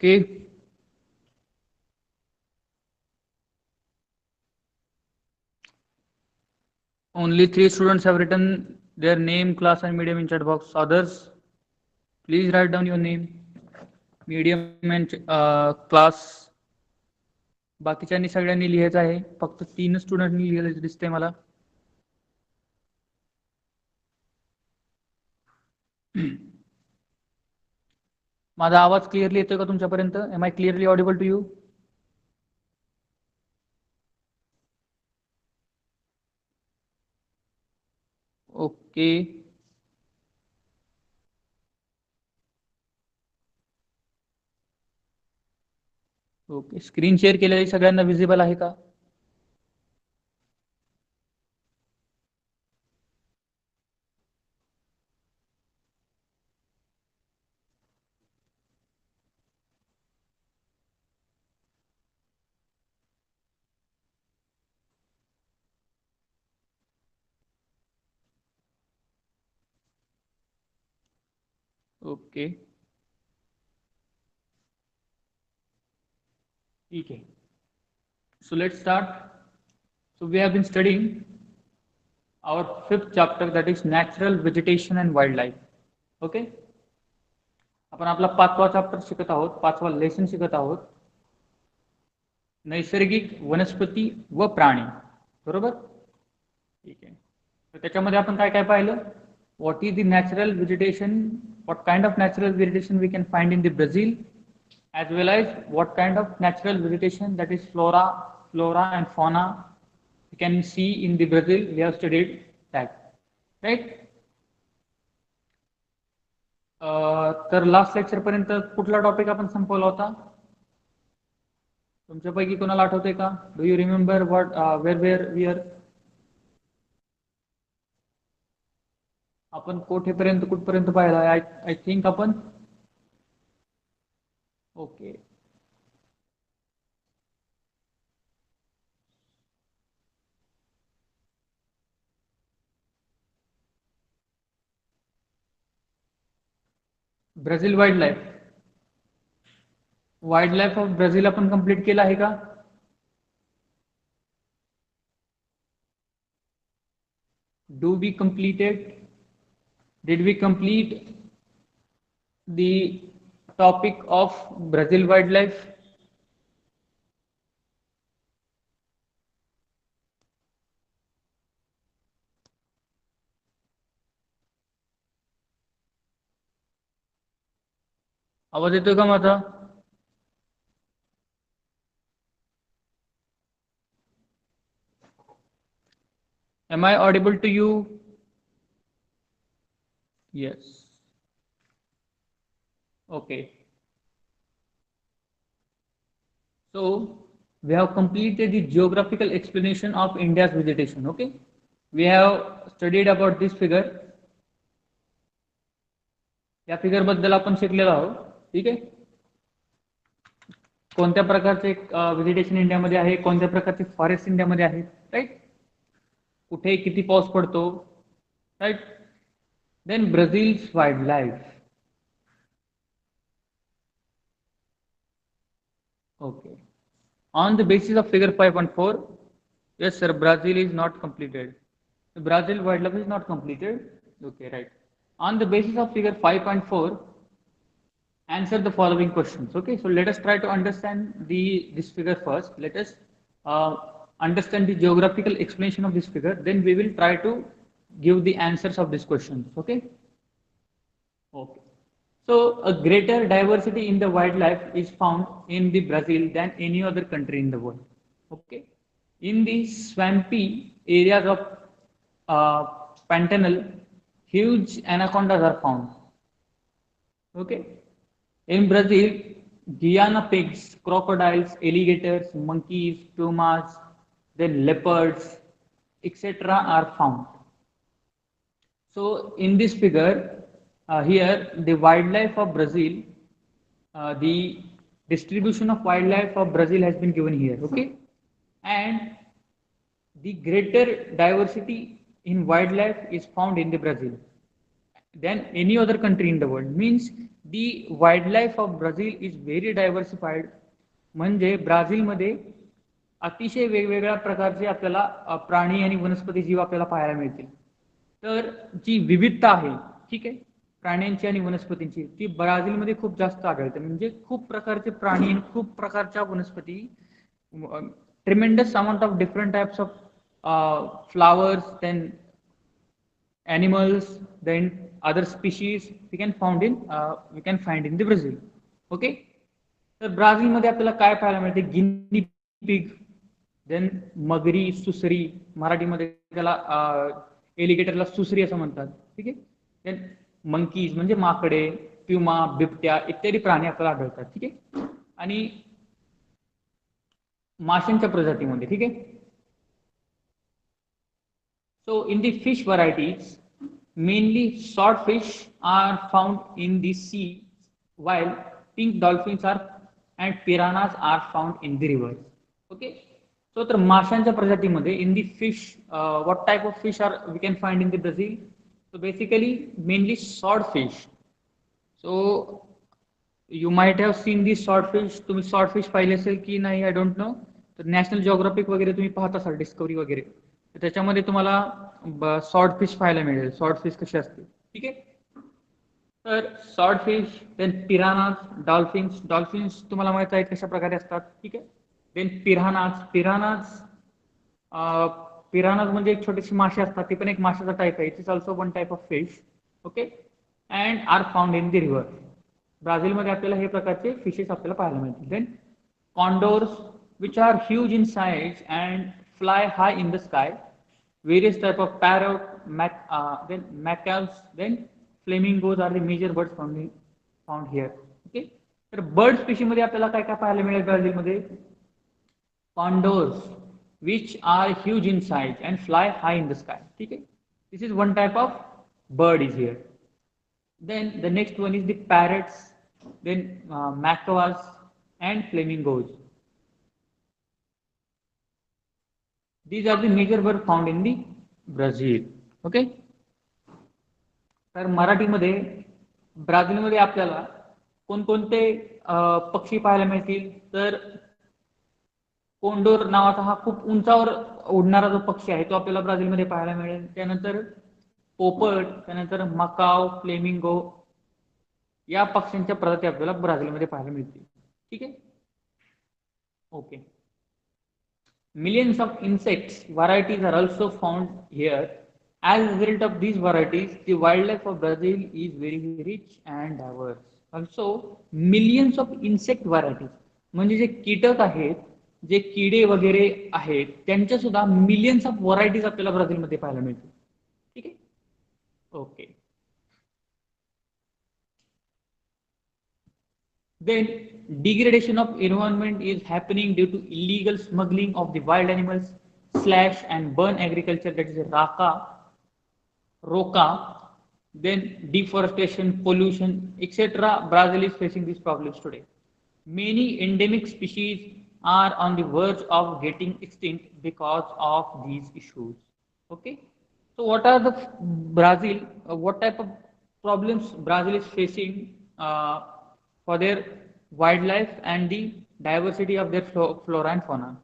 Okay. Only 3 students have written their name, class, and medium in chat box. Others, please write down your name, medium, and class. बाकीच्यांनी सगळ्यांनी लिहायचं आहे. फक्त 3 स्टुडंटनी लिहिलेलं दिसतंय मला. माझा आवाज क्लिअरली येतोय का तुमच्यापर्यंत? Am I clearly audible to you? Okay. Okay. Screen share केलेली सगळ्यांना विजिबल आहे का? ओके. ठीक आहे. So let's start. So we have been studying our 5th chapter, that is natural vegetation and wildlife. Okay. आपण आपला 5वा चॅप्टर शिकत आहोत, 5वा लेसन शिकत आहोत, नैसर्गिक वनस्पती व प्राणी. बरोबर? ठीक आहे. तर त्याच्यामध्ये आपण काय काय पाहिलं? What is the natural vegetation, what kind of natural vegetation we can find in the Brazil, as well as what kind of natural vegetation, that is flora and fauna, you can see in the Brazil. We have studied that, right? तर last lecture पर्यंत कुठला topic आपण संपवला होता? तुमच्यापैकी कोणाला आठवतंय का? Do you remember what where we are? आपण कोठेपर्यंत कुठपर्यंत पाहिला? आय थिंक आपण okay. Brazil wild life of Brazil आपण कंप्लीट केला आहे का? Do we completed? Did we complete the topic of Brazil wildlife? आवाज येतोय का माझा? Am I audible to you? Yes. Okay. So we have completed the geographical explanation of India's vegetation. Okay. We have studied about this figure. या figure बद्दल आपण शिकलेलो आहोत. ठीक आहे. कोणत्या प्रकारचे व्हेजिटेशन इंडियामध्ये आहे, कोणत्या प्रकारचे फॉरेस्ट इंडियामध्ये आहेत, राईट? कुठे किती पाऊस पडतो, right? Then Brazil's wild life. Okay. On the basis of figure 5.4, yes sir, Brazil is not completed. The Brazil wildlife is not completed. Okay, right. On the basis of figure 5.4, answer the following questions. Okay, so let us try to understand this figure first. Let us understand the geographical explanation of this figure. Then we will try to give the answers of these questions. Okay. Okay. So a greater diversity in the wildlife is found in the Brazil than any other country in the world. Okay. In the swampy areas of Pantanal, huge anacondas are found. Okay. In Brazil, Guiana pigs, crocodiles, alligators, monkeys, pumas, then leopards, etc. are found. So in this figure, here the wildlife of Brazil, the distribution of wildlife of Brazil has been given here. Okay. And the greater diversity in wildlife is found in the Brazil. than any other country in the world. Means the wildlife of Brazil is very diversified. म्हणजे ब्राझीलमध्ये अतिशय वेगवेगळ्या प्रकारचे आपल्याला प्राणी आणि वनस्पती जीव आपल्याला पाहायला मिळतील. तर जी विविधता आहे, ठीक आहे, प्राण्यांची आणि वनस्पतींची, ती ब्राझीलमध्ये खूप जास्त आढळते. म्हणजे खूप प्रकारचे प्राणी आणि खूप प्रकारच्या वनस्पती, tremendous amount of different types of flowers, then animals, then other species we can find in the Brazil. Okay, तर ब्राझीलमध्ये आपल्याला काय पाहायला मिळते? गिनी पिग, देन मगरी, सुसरी, मराठीमध्ये त्याला एलिगेटरला सुसरी असं म्हणतात. ठीक आहे. देन मंकीज म्हणजे माकडे, प्युमा, बिबट्या इत्यादी प्राणी आपल्याला आढळतात. ठीक आहे. आणि माशांच्या प्रजातीमध्ये, ठीक आहे. So in the fish varieties, mainly swordfish are found in the sea, while pink dolphins are and piranhas are found in the rivers. Okay. So तर माशांच्या प्रजातीमध्ये in the fish, what type of fish are we can find in the Brazil? So basically mainly swordfish. So you might have seen the swordfish. तुम्ही swordfish पाहिले असेल की नाही, I don't know. तर national geographic वगैरे तुम्ही पाहत असाल, डिस्कवरी वगैरे, तर त्याच्यामध्ये तुम्हाला स्वॉर्डफिश पाहायला मिळेल. स्वॉर्डफिश कशी असते, ठीक आहे. तर स्वॉर्डफिश, देन पिरानाज, डॉल्फिन्स. डॉल्फिन्स तुम्हाला माहित आहेत कशा प्रकारे असतात, ठीक आहे. देन पिरानाज. पिरानाज म्हणजे एक छोटीशी मासे असतात, ती पण एक माशाचा टाईप आहे. It is also one type of fish. Okay. And are found in the river. ब्राझीलमध्ये आपल्याला हे प्रकारचे फिशेस आपल्याला पाहायला मिळतील. Then condors, which are huge in size and fly high in the sky. Various type of parrot, then macaws, then flamingos are the major birds found here. Okay. तर bird species मध्ये आपल्याला काय काय पाहायला मिळेल ब्राझीलमध्ये? कॉन्डोर्स, which are huge in size and fly high in the sky. ठीक आहे. This is one type of bird is here. Then the next one is the parrots, then macaws and flamingos. These are the major birds found in the Brazil. Okay. तर मराठीमध्ये ब्राझीलमध्ये आपल्याला कोणकोणते पक्षी पाहायला मिळतील? तर कोंडोर नावाचा हा खूप उंचावर उडणारा जो पक्षी आहे तो आपल्याला ब्राझीलमध्ये पाहायला मिळेल. त्यानंतर पोपट, त्यानंतर मकाव, फ्लेमिंगो या पक्ष्यांच्या प्रजाती आपल्याला ब्राझीलमध्ये पाहायला मिळतील. ठीक आहे. Okay. Millions of insects varieties are also found here. As a result of these varieties, the wildlife of Brazil is very rich and diverse. Also, millions of insect varieties, म्हणजे जे कीटक आहेत, जे किडे वगैरे आहेत, त्यांच्या सुद्धा मिलियन्स ऑफ व्हरायटीज आपल्याला ब्राझीलमध्ये पाहायला मिळतील. ठीक आहे. Okay. Then degradation of environment is happening due to illegal smuggling of the wild animals, slash and burn agriculture, that is roca, then deforestation, pollution, etc. Brazil is facing these problems today. Many endemic species are on the verge of getting extinct because of these issues. Okay. So what are the Brazil, what type of problems Brazil is facing for their wildlife and the diversity of their flora and fauna?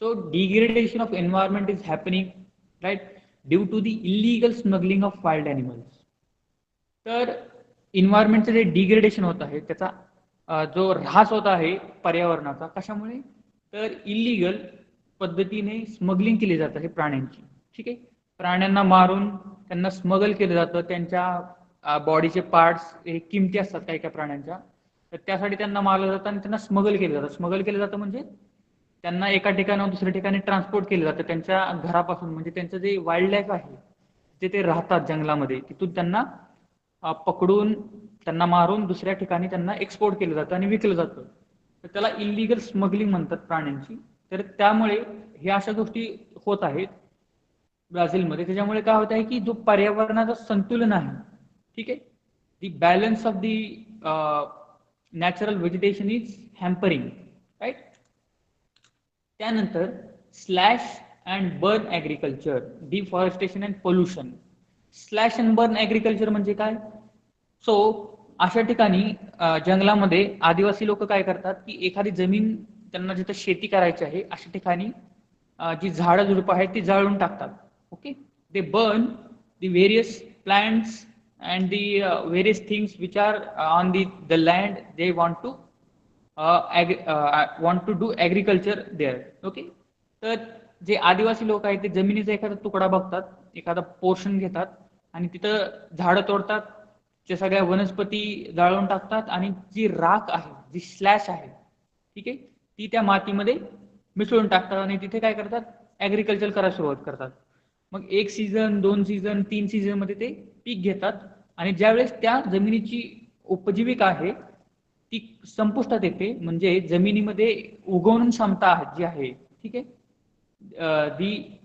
So degradation of environment is happening, right, due to the illegal smuggling of wild animals. तर इन्व्हायरमेंटचं जे degradation होत आहे त्याचा जो ऱ्हास होत आहे पर्यावरणाचा, कशामुळे? तर इल्लीगल पद्धतीने स्मगलिंग केली जात आहे प्राण्यांची. ठीक आहे. प्राण्यांना मारून त्यांना स्मगल केलं जातं. त्यांच्या बॉडीचे पार्ट्स हे किमती असतात काही काही प्राण्यांच्या, तर त्यासाठी त्यांना मारलं जातं आणि त्यांना स्मगल केलं जातं. स्मगल केलं जातं म्हणजे त्यांना एका ठिकाणाहून दुसऱ्या ठिकाणी ट्रान्सपोर्ट केलं जातं त्यांच्या घरापासून. म्हणजे त्यांचं जे वाईल्ड लाईफ आहे जे ते राहतात जंगलामध्ये, तिथून त्यांना पकडून त्यांना मारून दुसऱ्या ठिकाणी त्यांना एक्सपोर्ट केलं जातं आणि विकलं जातं. तर त्याला इलिगल स्मगलिंग म्हणतात प्राण्यांची. तर त्यामुळे ह्या अशा गोष्टी होत आहेत ब्राझीलमध्ये. त्याच्यामुळे काय होत आहे की जो पर्यावरणाचं संतुलन आहे, ठीक आहे, the balance of the natural vegetation is hampering, right. त्यानंतर slash and burn agriculture, deforestation and pollution. Slash and burn agriculture म्हणजे काय? सो अशा ठिकाणी जंगलामध्ये आदिवासी लोक काय करतात की एखादी जमीन त्यांना जिथे शेती करायची आहे अशा ठिकाणी जी झाडं झुडपं आहेत ती जाळून टाकतात. Okay, they burn the various plants and the various things which are on the land they want to do agriculture there. Okay, तर जे आदिवासी लोक आहेत ते जमिनीचा एखादा तुकडा बघतात, एखादा पोर्शन घेतात आणि तिथं झाडं तोडतात, त्या सगळ्या वनस्पती जाळून टाकतात आणि जी राख आहे, जी स्लॅश आहे, ठीक आहे, ती त्या मातीमध्ये मिसळून टाकतात आणि तिथे काय करतात, ऍग्रिकल्चर करायला सुरुवात करतात. मग एक सीझन, 2 सीझन, 3 सीझन मध्ये ते पीक घेतात आणि ज्यावेळेस त्या जमिनीची उपजीविका आहे ती संपुष्टात येते, म्हणजे जमिनीमध्ये उगवण क्षमता जी आहे, ठीक आहे, ती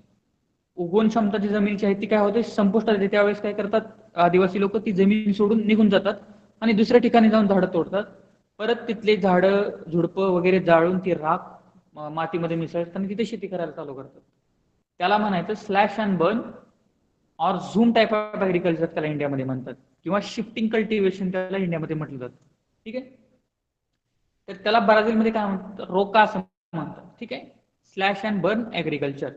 उगवण क्षमता जी जमिनीची आहे ती काय होते, संपुष्टात येते. त्यावेळेस काय करतात आदिवासी लोक, ती जमीन सोडून निघून जातात आणि दुसऱ्या ठिकाणी जाऊन झाडं तोडतात. परत तिथले झाडं झुडपं वगैरे जाळून ती राख मातीमध्ये मिसळतात आणि तिथे शेती करायला चालू करतात. त्याला म्हणायचं slash and burn or zoom type of agriculture त्याला इंडियामध्ये म्हणतात, किंवा शिफ्टिंग कल्टिवेशन त्याला इंडियामध्ये म्हटलं जातं. ठीक आहे, तर त्याला ब्राझीलमध्ये काय म्हणतात, रोका असं म्हणतात. ठीक आहे, स्लॅश अँड बर्न ऍग्रिकल्चर.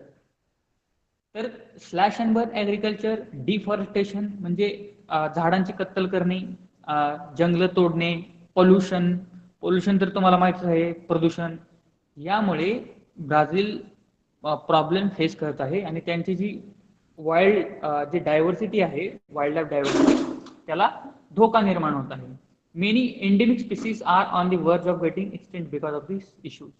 तर slash and burn agriculture, deforestation म्हणजे झाडांची कत्तल करणे, जंगल तोडणे, पोल्युशन, पोल्युशन तर तुम्हाला माहितीच आहे, प्रदूषण, यामुळे ब्राझील प्रॉब्लेम फेस करत आहे आणि त्यांची जी वाईल्ड जे डायव्हर्सिटी आहे, वाईल्ड लाईफ डायव्हर्सिटी, त्याला धोका निर्माण होत आहे. Many endemic species are on the verge of getting extinct because of this issues.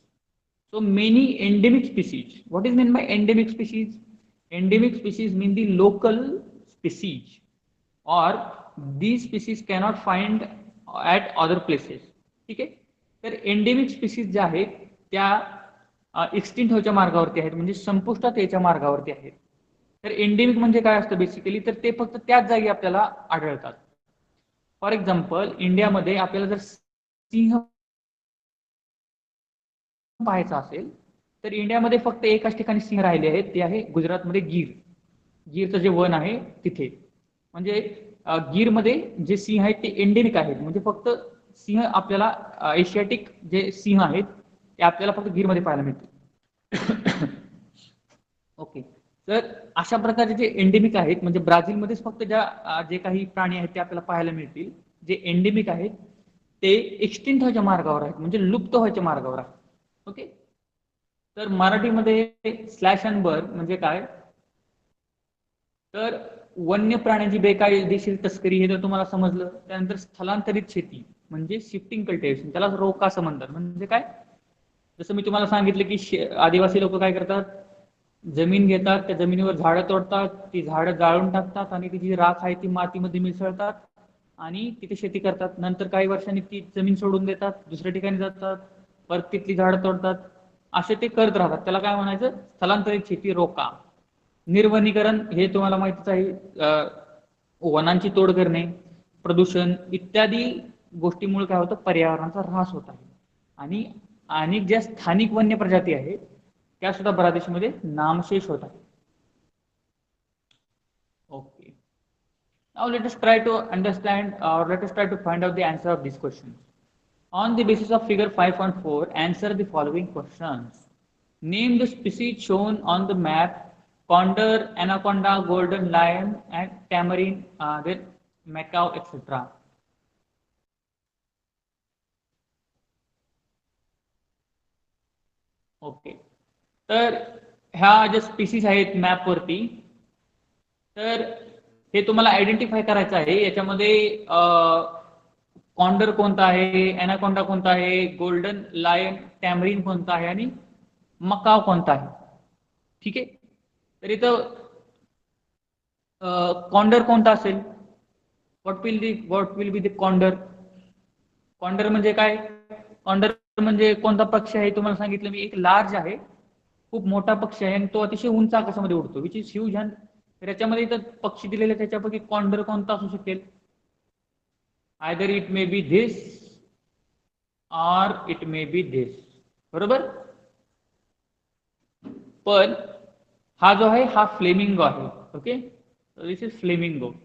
So many endemic species. What is meant by endemic species? Endemic species mean the local species, or these species cannot find at other places. ठीक आहे, तर endemic species ज्या आहेत त्या extinct व्हायच्या मार्गावरती आहेत, म्हणजे संपुष्टात यायच्या मार्गावरती आहेत. तर एंडेमिक म्हणजे काय असतं बेसिकली, तर ते फक्त त्याच जागी आपल्याला आढळतात. फॉर एक्झाम्पल, इंडियामध्ये आपल्याला जर सिंह पाहायचा असेल तर इंडियामध्ये फक्त एकाच ठिकाणी सिंह राहिले आहेत, ते आहे गुजरातमध्ये गीर. गीरचं जे वन आहे तिथे, म्हणजे गीरमध्ये जे सिंह आहेत ते एंडेमिक आहेत, म्हणजे फक्त सिंह आपल्याला एशियाटिक जे सिंह आहेत ते आपल्याला फक्त गीरमध्ये पाहायला मिळतील. ओके, तर अशा प्रकारचे जे एंडेमिक आहेत, म्हणजे ब्राझीलमध्येच फक्त जे काही प्राणी आहेत ते आपल्याला पाहायला मिळतील. जे एंडेमिक आहेत ते एक्सटिंक्ट व्हायच्या मार्गावर आहेत, म्हणजे लुप्त व्हायच्या मार्गावर आहेत. ओके, तर मराठीमध्ये स्लॅश अँड बर्न म्हणजे काय, तर वन्य प्राण्यांची बेकायदेशीर तस्करी हे तर तुम्हाला समजलं. त्यानंतर स्थलांतरित शेती म्हणजे शिफ्टिंग कल्टिवेशन, त्याला रोका असं म्हणतात. म्हणजे काय, जसं मी तुम्हाला सांगितलं की आदिवासी लोक काय करतात, जमीन घेतात, त्या जमिनीवर झाडं तोडतात, ती झाडं जाळून टाकतात आणि ती जी राख आहे ती मातीमध्ये मिसळतात आणि तिथे शेती करतात. नंतर काही वर्षांनी ती जमीन सोडून देतात, दुसऱ्या ठिकाणी जातात, परत तिथली झाडं तोडतात, असे ते करत राहतात. त्याला काय म्हणायचं, स्थलांतरित शेती, रोका. निर्वनीकरण हे तुम्हाला माहितीच आहे, वनांची तोड करणे, प्रदूषण इत्यादी गोष्टीमुळे काय होतं, पर्यावरणाचा ऱ्हास होत आहे आणि ज्या स्थानिक वन्य प्रजाती आहेत त्या सुद्धा बांगलादेशमध्ये नामशेष होत आहेत. Okay, now let us try to understand, or let us try to find out the answer of this question. On the basis of figure 5.4, answer the following questions. Name the species shown on the map: condor, anaconda, golden lion, and tamarin, then macaw, etc. Okay, तर ह्या ज्या species आहेत मॅपवरती, तर हे तुम्हाला identify करायचं आहे. याच्यामध्ये कॉन्डर कोणता आहे, एनाकोंडा कोणता आहे, गोल्डन लायन, टॅमरिन कोणता आहे आणि मकाव कोणता आहे. ठीक आहे, तर इथं कॉन्डर कोणता असेल, what will be the condor. Condor म्हणजे काय, कॉन्डर म्हणजे कोणता पक्षी आहे, तुम्हाला सांगितलं मी, एक लार्ज आहे, खूप मोठा पक्षी आहे आणि तो अतिशय उंच आकाशामध्ये उडतो, विच इज ह्यूज. तर याच्यामध्ये इथं पक्षी दिलेले, त्याच्यापैकी कॉन्डर कोणता असू शकेल, either it may be this or it may be this. बरोबर, पण हा जो आहे हा फ्लेमिंगो आहे. Okay, So this is flamingo.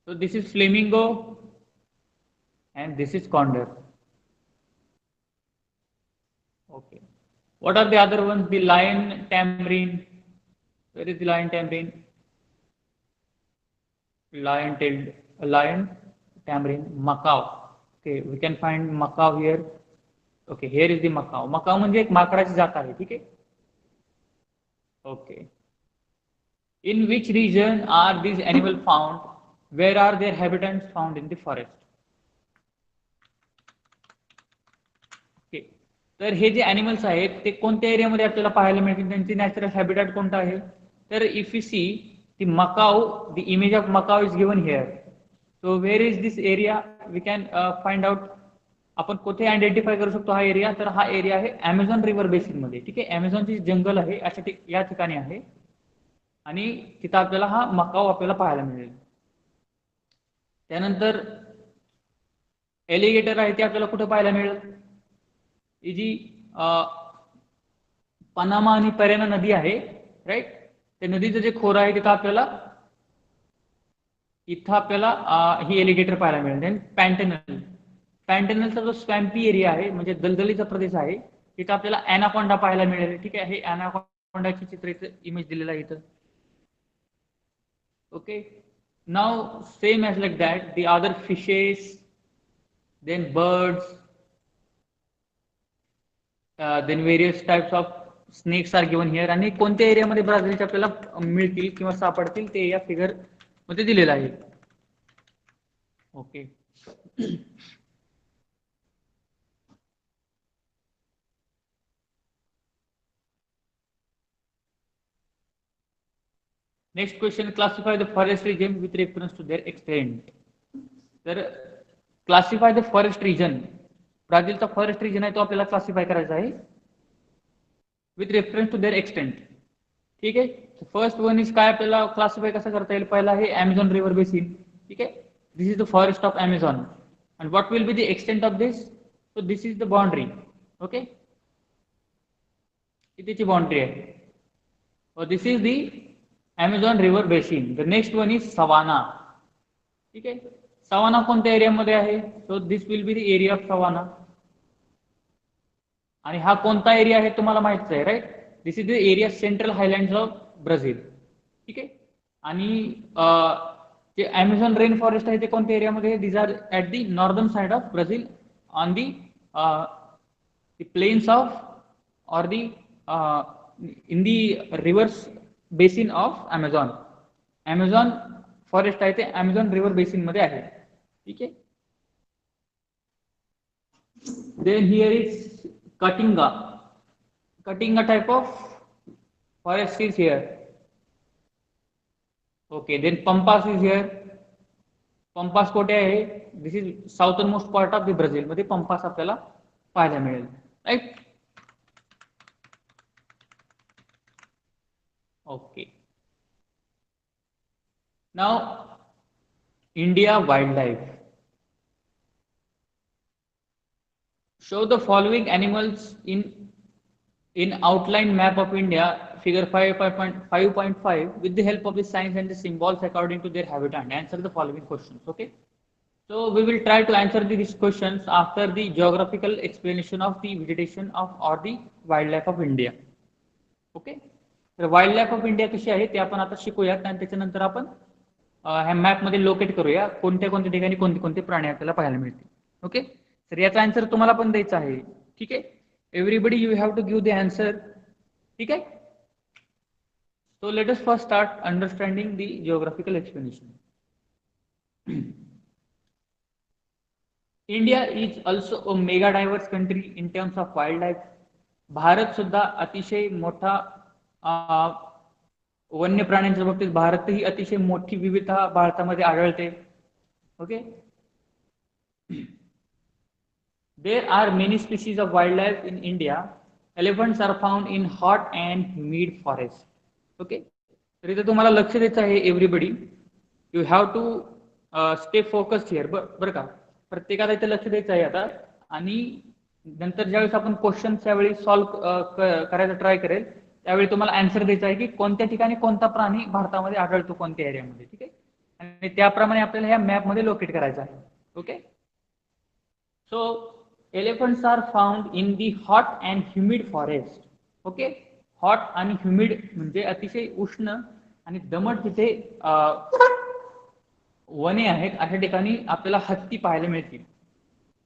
So this is flamingo and this is condor. Okay. What are the other ones? The lion tamarine. Where is the lion tamarine? Lion-tailed, lion tamarine, macaw. Okay, we can find macaw here. Okay, here is the macaw. Macaw म्हणजे एक माकडाची जात आहे, ठीक आहे? Okay. In which region are these animals found? Where are their habitats found in the forest? Okay. तर हे जे animals आहेत ते कोणत्या एरियामध्ये आपल्याला पाहायला मिळतील, त्यांची नॅचरल हॅबिटॅट कोणता आहे? तर if you see the macaw, the image of macaw is given here. So where is this area? We can find out. आपण कुठे आयडेंटिफाय करू शकतो हा एरिया? तर हा एरिया आहे ॲमेझॉन रिव्हर बेसिन मध्ये, ठीक आहे? ॲमेझॉनची जंगल आहे अशा या ठिकाणी आहे आणि तिथं आपल्याला हा मकाऊ आपल्याला पाहायला मिळेल. त्यानंतर एलिगेटर आहे ते आपल्याला कुठे पाहायला मिळेल? ही जी पनामा आणि परेना नदी आहे, राईट? त्या नदीचं जे खोरं आहे तिथं आपल्याला ही एलिगेटर पाहायला मिळेल. देन पॅन्टेनल, पॅन्टेनलचा जो स्वॅम्पी एरिया आहे म्हणजे दलदलीचा प्रदेश आहे तिथं आपल्याला ॲनाकोंडा पाहायला मिळेल, ठीक आहे? हे ॲनाकोंडाची चित्र इथं इमेज दिलेलं आहे इथं. Okay. Now same as like that the other fishes, then birds, then various types of snakes are given here. आणि कोणत्या एरियामध्ये ब्राझीलचे आपल्याला मिळतील किंवा सापडतील ते या फिगर मध्ये दिलेलं आहे. Okay. Next question, classify the forest region with reference to their extent. तर क्लासिफाय द फॉरेस्ट रिजन, ब्राझीलचा फॉरेस्ट रिजन आहे तो आपल्याला क्लासिफाय करायचा आहे with reference to their extent, ठीक आहे? फर्स्ट वन इज काय आपल्याला क्लासिफाय कसं करता येईल? पहिला आहे ॲमेझॉन रिव्हर बेसिन, ठीक आहे? This is the forest of Amazon and what will be the extent of this? So this is the boundary. Okay, कितीची बाउंड्री आहे? So this is the Amazon river basin. The next one is savanna. ठीक आहे? Savanna कोणत्या एरियामध्ये आहे? So this will be the area of savanna. आणि हा कोणता एरिया आहे तुम्हाला माहितीच आहे, right? This is the area central highlands of Brazil, ठीक आहे? आणि जे ॲमेझॉन रेन फॉरेस्ट आहे ते कोणत्या एरियामध्ये? This are at the northern side of Brazil on the plains of or the in the rivers basin of Amazon. Amazon forest आहे ते ॲमेझॉन रिव्हर बेसिन मध्ये आहे, ठीक आहे? Then here is caatinga. Caatinga type of forest is here. Okay. Then pampas is here. Pampas कोठे आहे? This is southern most part of the Brazil मध्ये pampas आपल्याला पाहायला मिळेल, right? Okay. Now India wild life. Show the following animals in outline map of India, figure 5.5 with the help of the signs and the symbols according to their habitat. Answer the following questions. Okay. So we will try to answer these questions after the geographical explanation of the vegetation of or the wildlife of India. Okay. तर wild life of India कशी आहे ते आपण आता शिकूयात आणि त्याच्यानंतर आपण ह्या मॅप मध्ये लोकेट करूया कोणत्या कोणत्या ठिकाणी कोणते कोणते प्राणी आपल्याला पाहायला मिळतील. ओके. तर याचा आन्सर तुम्हाला पण द्यायचा आहे, ठीक आहे? Everybody you have to give the answer, ठीक आहे? So let us first start understanding the geographical explanation. India is also a mega diverse country in terms of wild life. Bharat सुद्धा अतिशय मोठा वन्य प्राण्यांच्या बाबतीत भारतही अतिशय मोठी विविधता भारतामध्ये आढळते. Okay. There are many species of wildlife in India. Elephants are found in hot and humid forests. Okay. तर इथे तुम्हाला लक्ष द्यायचं आहे everybody. You have to stay focused here. बरं का? प्रत्येकाला इथे लक्ष द्यायचं आहे आता. आणि नंतर ज्यावेळेस आपण क्वेश्चन त्यावेळी सॉल्व्ह करायचा ट्राय करेल त्यावेळी तुम्हाला आन्सर द्यायचा आहे की कोणत्या ठिकाणी कोणता प्राणी भारतामध्ये आढळतो कोणत्या एरियामध्ये. ठीक आहे, आणि त्याप्रमाणे आपल्याला ह्या मॅप मध्ये लोकेट करायचं आहे. Okay, so elephants are found in the hot and humid forest. Okay, hot आणि ह्युमिड म्हणजे अतिशय उष्ण आणि दमट तिथे वने आहेत अशा ठिकाणी आपल्याला हत्ती पाहायला मिळतील.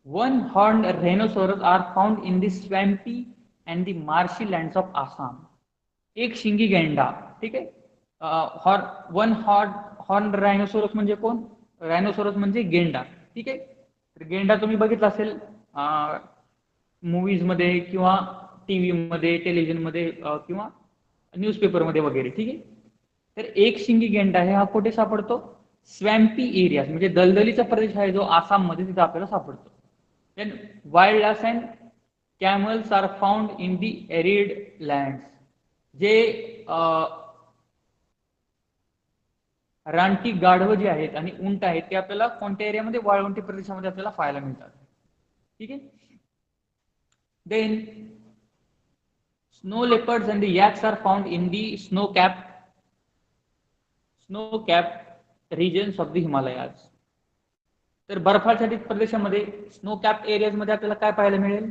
One horn rhinoceros are found in the swampy and the marshy lands of Assam. एक शिंगी गेंडा. ठीक आहे, वन हॉर्न रायनोसोरस म्हणजे कोण? रायनोसोरस म्हणजे गेंडा. ठीक आहे, तर गेंडा तुम्ही बघितला असेल मूवीज मध्ये किंवा टीव्ही मध्ये, टेलिव्हिजन मध्ये किंवा न्यूजपेपर मध्ये वगैरे. ठीक आहे, तर एक शिंगी गेंडा हा कुठे सापडतो? स्वॅम्पी एरिया म्हणजे दलदलीचा प्रदेश आहे जो आसाम मध्ये तिथे आपल्याला सापडतो. Then wild ass and camels are found in the arid lands. जे रानटी गाढव जे आहेत आणि उंट आहेत ते आपल्याला कोणत्या एरियामध्ये? वाळवंटी प्रदेशामध्ये आपल्याला पाहायला मिळतात. ठीक आहे, then snow leopards and the yaks are found in the snow cap regions of the Himalayas. तर बर्फाच्छादित प्रदेशामध्ये स्नो कॅप एरियाज मध्ये आपल्याला काय पाहायला मिळेल?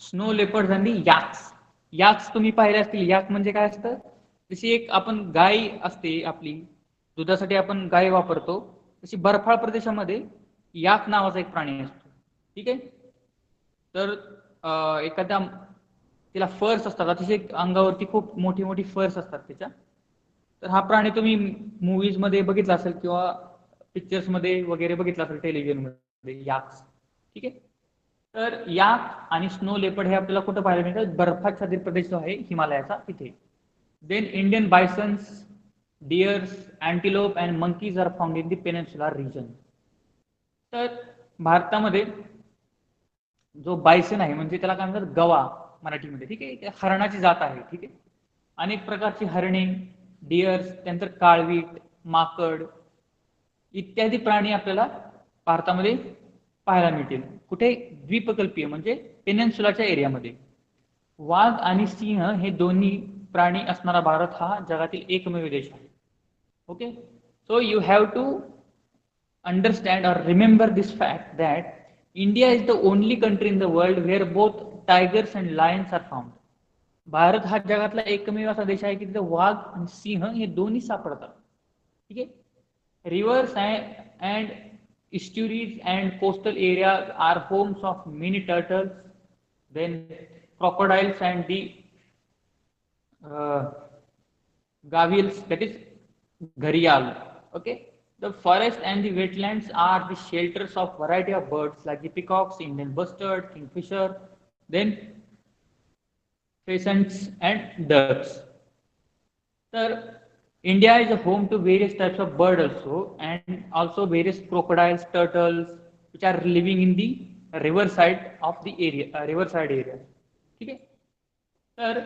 स्नो लेपर्ड्स आणि याक्स. याक्स तुम्ही पाहिले असतील. याक म्हणजे काय असतं? जशी एक आपण गाय असते आपली, दुधासाठी आपण गाय वापरतो, तशी बर्फाळ प्रदेशामध्ये याक नावाचा एक प्राणी असतो. ठीक आहे, तर एखाद्या तिला फर्स असतात, अतिशय अंगावरती खूप मोठी मोठी फर्स असतात त्याच्या. तर हा प्राणी तुम्ही मूवीज मध्ये बघितला असेल किंवा पिक्चर्स मध्ये वगैरे बघितला असेल, टेलिव्हिजन मध्ये याक्स. ठीक आहे, तर याक आणि स्नो लेपर्ड हे आपल्याला कुठं पाहायला मिळतात? बर्फाच्छादित प्रदेश जो आहे हिमालयाचा तिथे. Then Indian bisons, deers, antelope and monkeys are found in the peninsular region. तर भारतामध्ये जो बायसन आहे म्हणजे त्याला काय म्हणतात? गवा मराठीमध्ये. ठीक आहे, हरणाची जात आहे. ठीक आहे, अनेक प्रकारची हरणे, डिअर्स, त्यानंतर काळवीट, माकड इत्यादी प्राणी आपल्याला भारतामध्ये पाहायला मिळतील. कुठे? द्वीपकल्पीय म्हणजे पेनिन्सुलाच्या एरियामध्ये. वाघ आणि सिंह हे दोन्ही प्राणी असणारा भारत हा जगातील एकमेव देश आहे. Okay, so you have to understand or remember this fact that India is the only country in the world where both tigers and lions are found. Bharat हा जगातला एकमेव असा देश आहे की तिथे वाघ आणि सिंह हे दोन्ही सापडतात. ठीक आहे, rivers and estuaries and coastal areas are homes of many turtles, then crocodiles and the gavils, that is gharial. Okay, the forest and the wetlands are the shelters of variety of birds like the peacocks, Indian bustard, kingfisher, then pheasants and ducks. तर India is a home to various types of bird also, and also various crocodiles, turtles, which are living in the riverside of the area, riverside area. ठीक आहे, तर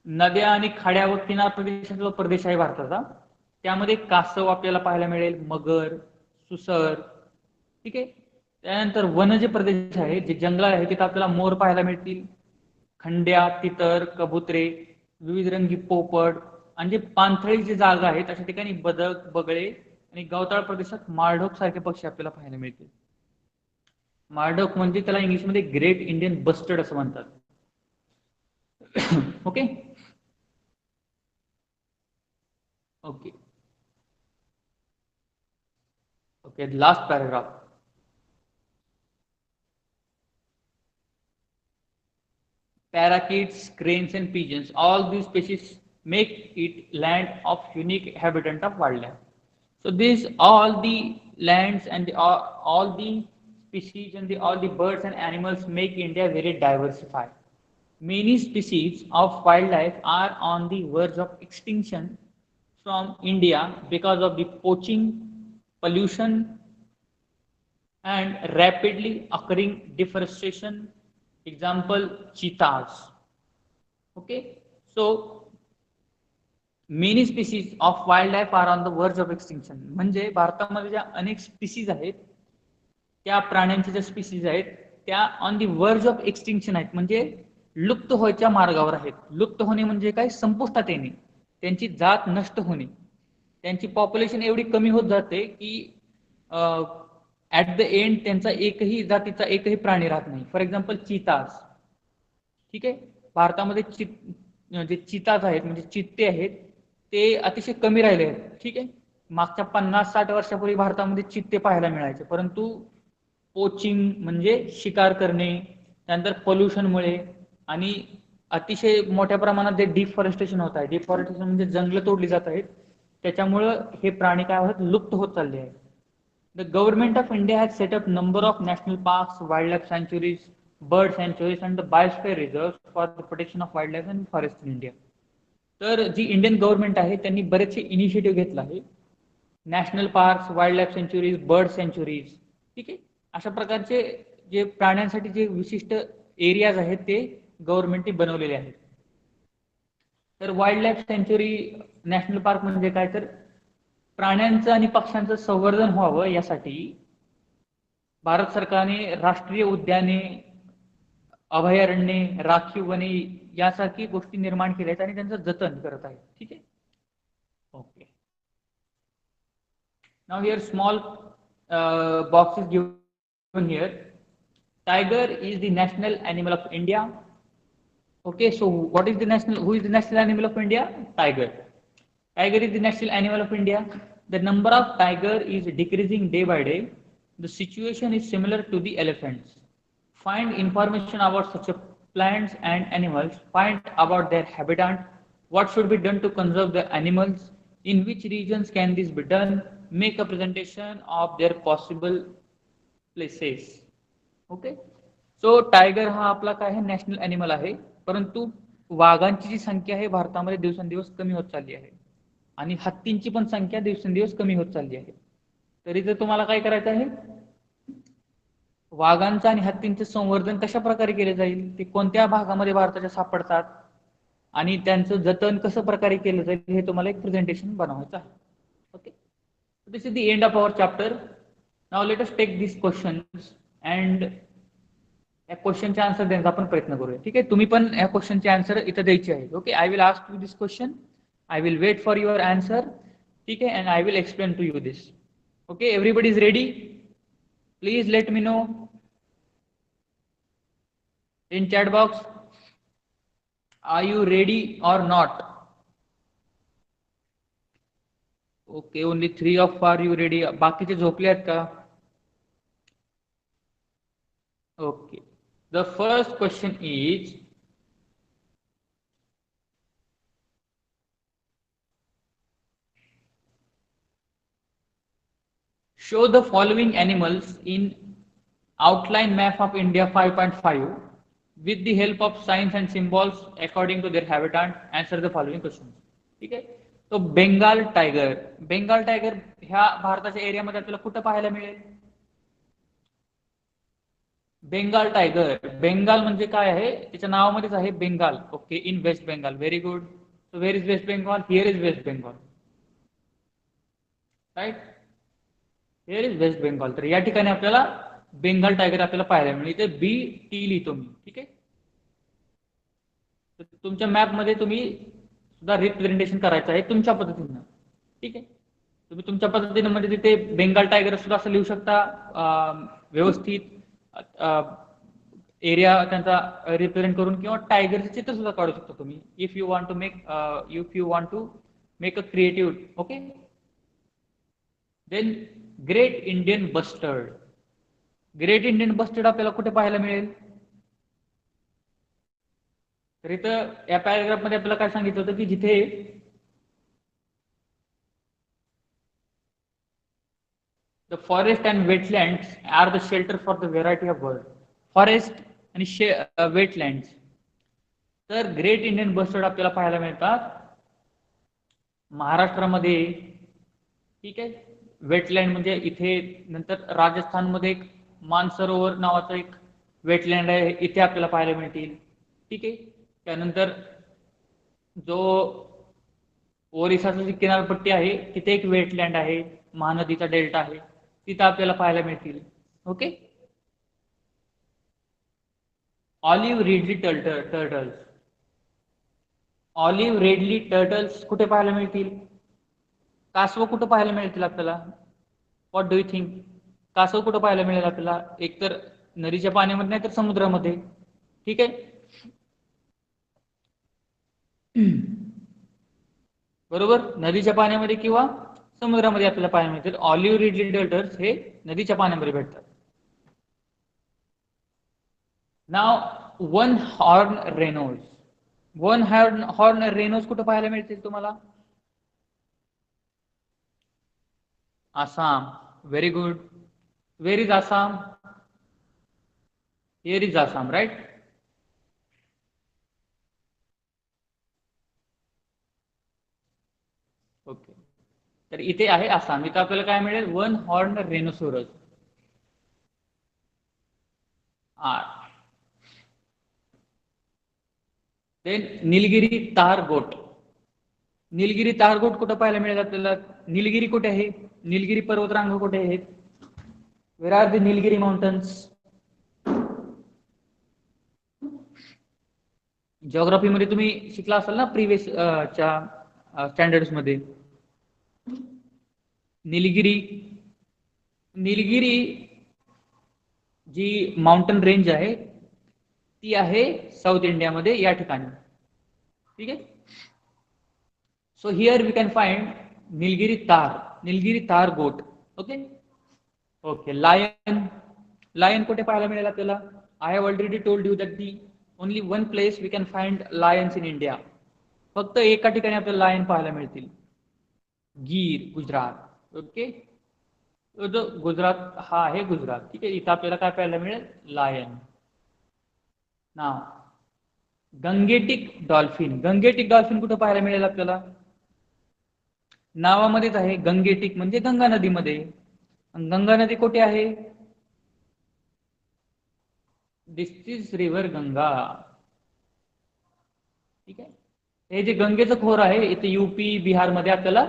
नद्या आणि खाड्या व किनार प्रदेशाचा जो प्रदेश आहे भारताचा, त्यामध्ये कासव आपल्याला पाहायला मिळेल, मगर, सुसर. ठीक आहे, त्यानंतर वन जे प्रदेश आहे, जे जंगल आहे, तिथे आपल्याला मोर पाहायला मिळतील, खंड्या, तितर, कबुतरे, विविध रंगी पोपट, आणि जे पाणथळी जी जागा आहेत अशा ठिकाणी बदक, बगळे आणि गवताळ प्रदेशात माळढोक सारखे पक्षी आपल्याला पाहायला मिळतील. माळढोक म्हणजे त्याला इंग्लिशमध्ये ग्रेट इंडियन बस्टर्ड असं म्हणतात. Okay okay okay, last paragraph. Parakeets, cranes and pigeons, all these species make it land of unique habitat of wildlife. So these all the lands and all the species and all the birds and animals make India very diversified. Many species of wildlife are on the verge of extinction from India because of the poaching, pollution, and rapidly occurring deforestation. Example, cheetahs. Okay, so many species of wildlife are on the verge of extinction. म्हणजे भारतामध्ये ज्या अनेक species आहेत, त्या प्राण्यांच्या ज्या species आहेत त्या on the verge of extinction आहेत, म्हणजे लुप्त व्हायच्या मार्गावर आहेत. लुप्त होणे म्हणजे काय? संपुष्टात येणे, त्यांची जात नष्ट होणे, त्यांची पॉप्युलेशन एवढी कमी होत जाते की ऍट द एंड त्यांचा एकही जातीचा एकही प्राणी राहत नाही. फॉर एक्झाम्पल चीताज, ठीक आहे, भारतामध्ये जे चिताज आहेत म्हणजे चित्ते आहेत ते अतिशय कमी राहिले आहेत. ठीक आहे, मागच्या 50-60 वर्षापूर्वी भारतामध्ये चित्ते पाहायला मिळायचे, परंतु पोचिंग म्हणजे शिकार करणे, त्यानंतर पोल्युशनमुळे आणि अतिशय मोठ्या प्रमाणात जे डिफॉरेस्टेशन होत आहे, डिफॉरेस्टेशन म्हणजे जंगल तोडली जात आहेत, त्याच्यामुळं हे प्राणी काय होत, लुप्त होत चालले आहेत. The government of India has set up number of national parks, wildlife sanctuaries, bird sanctuaries and the biosphere reserves for the protection of wildlife and forest in India. तर जी इंडियन गव्हर्नमेंट आहे त्यांनी बरेचसे इनिशिएटिव्ह घेतला आहे. National parks, wild life centuries, bird centuries, ठीक आहे, अशा प्रकारचे जे प्राण्यांसाठी जे विशिष्ट एरियाज आहेत ते गव्हर्नमेंटने बनवलेले आहेत. तर wild life sanctuary, national park म्हणजे काय, तर प्राण्यांचं आणि पक्ष्यांचं संवर्धन व्हावं यासाठी भारत सरकारने राष्ट्रीय उद्याने, अभयारण्ये, राखीव वने यासारखी गोष्टी निर्माण केल्या आहेत आणि त्यांचं जतन करत आहे. ठीक आहे, okay. Now here small box is given here. Tiger is the national animal of India. Okay, so what is the national? Who is the national animal of India? Tiger. Tiger is the national animal of India. The number of tiger is decreasing day by day. The situation is similar to the elephants. Find information about such plants and animals. Find about their habitat. What should be done to conserve the animals? In which regions can this be done? Make a presentation of their possible places. Okay, so tiger हा आपला काय आहे, national animal आहे, परंतु वाघांची जी संख्या आहे भारतामध्ये दिवसेंदिवस कमी होत चालली आहे आणि हत्तींची पण संख्या दिवसेंदिवस कमी होत चालली आहे. तरी जर तुम्हाला काय करायचं आहे, वाघांचं आणि हत्तींचं संवर्धन कशा प्रकारे केले जाईल, ते कोणत्या भागामध्ये भारताच्या सापडतात आणि त्यांचं जतन कसं प्रकारे केलं जाईल, हे तुम्हाला एक प्रेझेंटेशन बनवायचं आहे. Okay, this is the end of our chapter. Now let us take this questions and या क्वेश्चनचे आन्सर देण्याचा आपण प्रयत्न करूया. ठीक आहे, तुम्ही पण या क्वेश्चनचे आन्सर इथं द्यायचे आहेत. Okay, I will ask you this question, I will wait for your answer. ठीक आहे, and I will explain to you this. Okay, everybody is ready? Please let me know in chat box, are you ready or not? Okay, only 3 of you ready. बाकीचे झोपले आहेत का? Okay, the first question is, show the following animals in outline map of India 5.5 with the help of signs and symbols according to their habitat. Answer the following questions. ठीक आहे, तो Bengal tiger, Bengal tiger ह्या भारताच्या एरियामध्ये आपल्याला कुठं पाहायला मिळेल? बेंगाल टायगर, बेंगाल म्हणजे काय आहे, त्याच्या नावामध्येच आहे Bengal. Okay, in West Bengal. Very good. So where is West Bengal? Here is West Bengal. Right, here is West Bengal. तर या ठिकाणी आपल्याला बेंगाल टायगर आपल्याला पाहायला मिळेल. इथे BT लिहितो मी. ठीक आहे, तुमच्या मॅप मध्ये तुम्ही सुद्धा रिप्रेझेंटेशन करायचं आहे तुमच्या पद्धतीनं. ठीक आहे, तुम्ही तुमच्या पद्धतीने म्हणजे तिथे बेंगाल टायगर सुद्धा असं लिहू शकता, व्यवस्थित एरिया त्यांचा रिप्रेझेंट करून, किंवा टायगरचे चित्र सुद्धा काढू शकता तुम्ही, if you want to make a creative. Okay, then great Indian bustard. Great Indian bustard आपल्याला कुठे पाहायला मिळेल? तर इथं या पॅराग्राफ मध्ये आपल्याला काय सांगितलं होतं की जिथे the forest and wetlands are the shelter for the variety of birds. Forest आणि वेटलँड्स. तर ग्रेट इंडियन बस्टर्ड आपल्याला पाहायला मिळतात महाराष्ट्रामध्ये. ठीक आहे, वेटलँड म्हणजे इथे, नंतर राजस्थानमध्ये एक मानसरोवर नावाचं एक वेटलँड आहे, इथे आपल्याला पाहायला मिळतील. ठीक आहे, त्यानंतर जो ओरिसाची जी किनारपट्टी आहे तिथे एक वेटलँड आहे, महानदीचा डेल्टा आहे, तिथं आपल्याला पाहायला मिळतील. Okay, olive ridley turtles. Olive ridley turtles कुठे पाहायला मिळतील? कासव कुठे पाहायला मिळतील आपल्याला? What do you think? कासव कुठे पाहायला मिळेल आपल्याला? एकतर नदीच्या पाण्यामध्ये नाही तर समुद्रामध्ये. ठीक आहे. बरोबर, नदीच्या पाण्यामध्ये किंवा समुद्रामध्ये आपल्याला पाहायला मिळतील. ऑलिव्ह रिडली टर्टल्स हे नदीच्या पाण्यामध्ये भेटतात. नाव one horn rhinos. One horn rhinos कुठे पाहायला मिळतील तुम्हाला? Assam. Very good. Where is Assam? Here is Assam, right? Okay. तर इथे आहे आसाम. इथे आपल्याला काय मिळेल? One horn rhinoceros. Then Nilgiri tahr goat. Nilgiri tahr गोट कुठं पाहायला मिळेल आपल्याला? निलगिरी कुठे आहे? निलगिरी पर्वतरांग कुठे आहेत? Where are the Nilgiri mountains? Geography मध्ये तुम्ही शिकला असाल ना प्रिव्हियस च्या स्टँडर्ड्स मध्ये. निलगिरी, निलगिरी जी माउंटन रेंज आहे ती आहे साऊथ इंडियामध्ये या ठिकाणी. ठीक आहे. So here we can find Nilgiri tahr goat. Okay. Okay. Lion. Lion कुठे पाहायला मिळेल आपल्याला? I have already told you that the only one place we can find lions in India. फक्त एका ठिकाणी आपल्याला लायन पाहायला मिळतील. गीर, गुजरात. ओके. जो गुजरात हा आहे गुजरात. ठीक आहे. इथं आपल्याला काय पाहायला मिळेल? लायन. ना गंगेटिक डॉल्फिन. गंगेटिक डॉल्फिन कुठं पाहायला मिळेल आपल्याला? नावामध्येच आहे. गंगेटिक म्हणजे गंगा नदीमध्ये. गंगा नदी कुठे आहे? This is river Ganga. ठीक आहे. हे जे गंगेचं खोर आहे इथे युपी बिहार मध्ये आपल्याला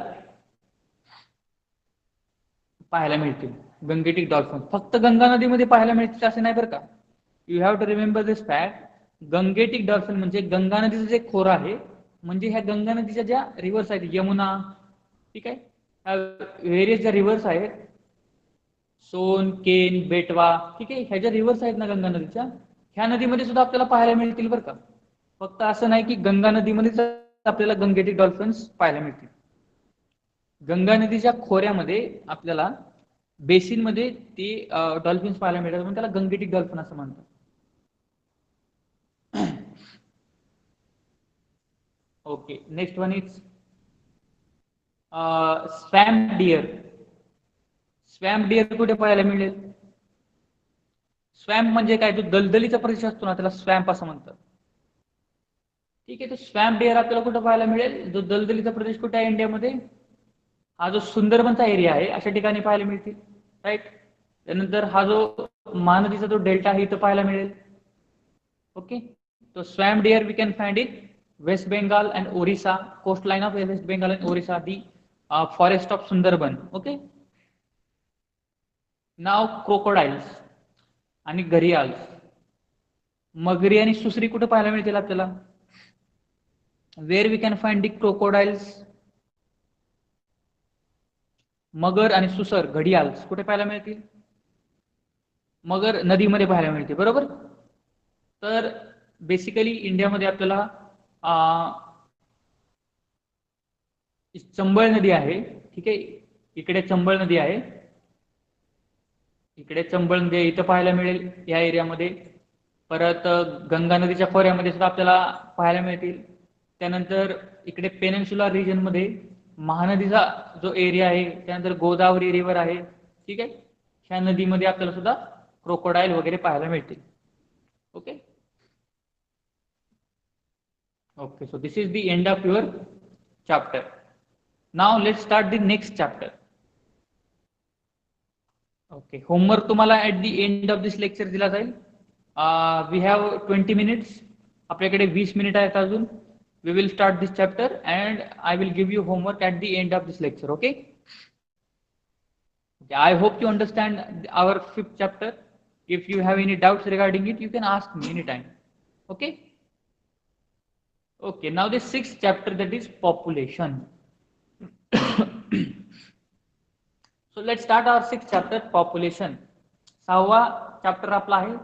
पाहायला मिळतील गंगेटिक डॉल्फिन. फक्त गंगा नदीमध्ये पाहायला मिळतील असे नाही बरं का. You have to remember this fact. Gangetic dolphin म्हणजे गंगा नदीचं जे खोर आहे, म्हणजे ह्या गंगा नदीच्या ज्या रिव्हर्स आहेत, यमुना, ठीक आहे, व्हेरियस ज्या रिव्हर्स आहेत, सोन, केन, बेटवा, ठीक आहे, ह्या ज्या रिव्हर्स आहेत ना गंगा नदीच्या, ह्या नदीमध्ये सुद्धा आपल्याला पाहायला मिळतील बरं का. फक्त असं नाही की गंगा नदीमध्येच आपल्याला गंगेटिक डॉल्फिन्स पाहायला मिळतील. गंगा नदीच्या खोऱ्यामध्ये आपल्याला बेसिन मध्ये ते डॉल्फिन्स पाहायला मिळतात, म्हणून त्याला गंगेटिक डॉल्फिन असं म्हणतात. Okay. Next one is swamp deer. Swamp deer कुठे पाहायला मिळेल? स्वॅम्प म्हणजे काय? जो दलदलीचा प्रदेश असतो ना त्याला स्वॅम्प असं म्हणतात. ठीक आहे. तो स्वॅम्प डिअर आपल्याला कुठे पाहायला मिळेल? जो दलदलीचा प्रदेश कुठे आहे इंडियामध्ये? हा जो सुंदरबनचा एरिया आहे अशा ठिकाणी पाहायला मिळतील, राईट. त्यानंतर हा जो महानदीचा जो डेल्टा आहे इथं पाहायला मिळेल. ओके. तो swamp deer we can find it West Bengal and Orissa, coastline of West Bengal and Orissa, the forest of Sundarban. Okay. Now crocodiles आणि घरियाल्स. मगरी आणि सुसरी कुठे पाहायला मिळतील आपल्याला? Where we can find the crocodiles? मगर आणि सुसर, घडियाल्स कुठे पाहायला मिळतील? मगर नदीमध्ये पाहायला मिळते, बरोबर. तर बेसिकली इंडियामध्ये आपल्याला चंबळ नदी आहे. ठीक आहे. इकडे चंबळ नदी आहे, इकडे चंबळ नदी इथं पाहायला मिळेल या एरियामध्ये. परत गंगा नदीच्या खोऱ्यामध्ये सुद्धा आपल्याला पाहायला मिळतील. त्यानंतर इकडे पेनिन्सुलर रिजन मध्ये महानदीचा जो एरिया आहे, त्यानंतर गोदावरी रिव्हर आहे. ठीक आहे. ह्या नदीमध्ये आपल्याला सुद्धा क्रोकोडाईल वगैरे पाहायला मिळतील. Okay. Okay. So this is the end of your chapter. Now let's start the next chapter. Okay. Homework तुम्हाला at the end of this lecture दिला जाईल. We have 20 minutes. आपल्याकडे 20 मिनिट आहेत अजून. We will start this chapter and I will give you homework at the end of this lecture. Okay. I hope you understand our 5th chapter. If you have any doubts regarding it, you can ask me anytime. Okay. Okay, now the sixth chapter, that is population. So let's start our sixth chapter, population. सहावा chapter आपला आहे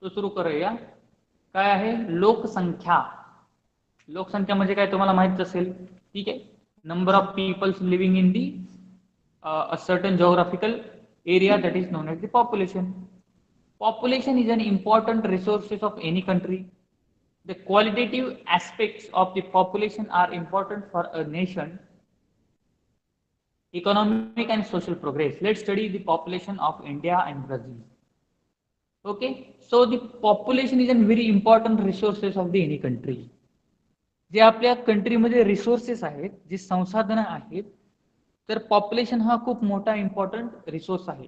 तो सुरू करूया. काय आहे? लोकसंख्या. लोकसंख्या म्हणजे काय तुम्हाला माहित असेल, ठीक आहे. Number of peoples living in the a certain geographical area, that is known as the population. Population is an important resources of any country. The qualitative aspects of the population are important for a nation economic and social progress. Let's study the population of India and Brazil. Okay, so the population is a very important resources of the any country. जे आपल्या कंट्रीमध्ये resources आहेत, जे संसाधनं आहेत, तर population हा खूप मोठा इम्पॉर्टंट रिसोर्स आहे.